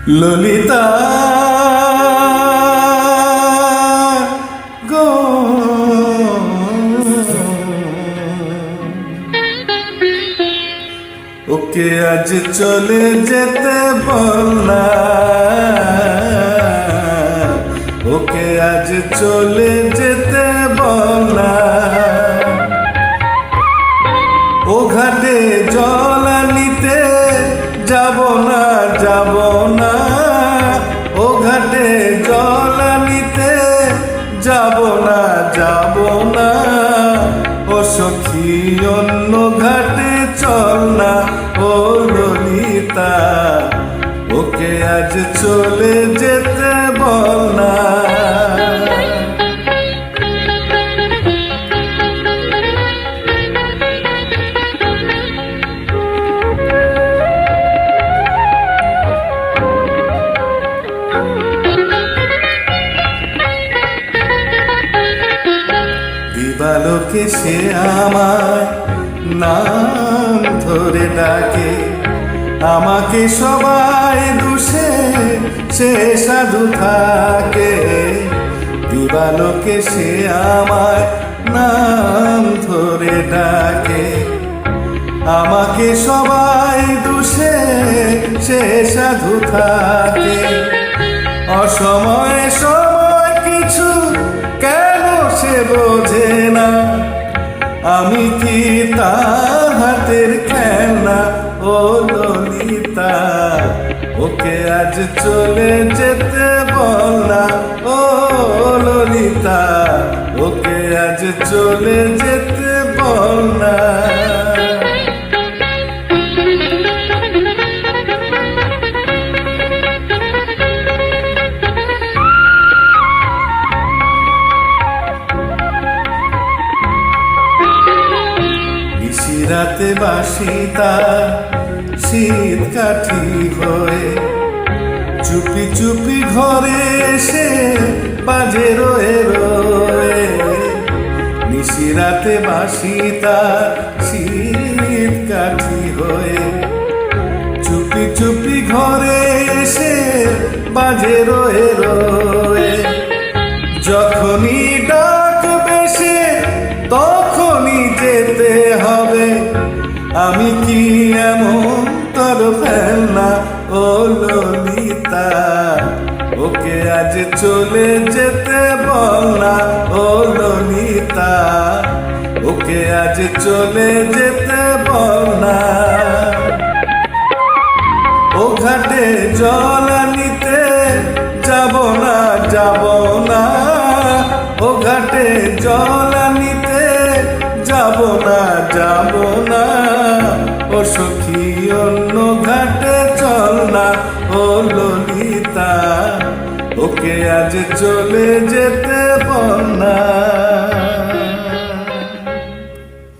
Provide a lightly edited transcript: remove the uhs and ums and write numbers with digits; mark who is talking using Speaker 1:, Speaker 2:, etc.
Speaker 1: ললিতা গো, ওকে আজ চলে যেতে বল না, ওকে আজ চলে যেতে বল না। ও ঘাটে জল আনিতে যাব না, যাব না। ও ঘাটে জল আনিতে যাব না, যাব না। ও সখী অন্য ঘাটে চল না, ও ললিতা ওকে আজ চলে যেতে বল না। দিবালোকে সে আমার নাম ধরে ডাকে, আমাকে সবাই দুষে সে সাধু থাকে। দিবালোকে সে আমার নাম ধরে ডাকে, আমাকে সবাই দুষে সে সাধু থাকে। অসময়ে সময় কিছু কেন সে বোঝে না, আমি কি তার হাতের খেলনা। ও ললিতা ওকে আজ চলে যেতে বল না, ও ললিতা ওকে আজ চলে যেতে বল না। রাতে বাসি তার শীত কাঠি হয়ে, চুপি চুপি ঘরে এসে বাজে রয়ে রয়ে। নিশি রাতে বাসি তার শীত কাঠি হয়ে, চুপি চুপি ঘরে এসে বাজে রয়ে রয়ে। যখনই ডাকবে সে তখনই যেতে হবে, আমি কি এমন তোর ফেলনা। ও ললিতা ওকে আজ চলে যেতে বল না, ও ললিতা ওকে আজ চলে যেতে বল না। ও ঘাটে জল আনিতে যাব না, যাব না। ও ঘাটে জল আনিতে যাব না, যাব না। ও সখী অন্য ঘাটে চল না, ও ললিতা ওকে আজ চলে যেতে বল না।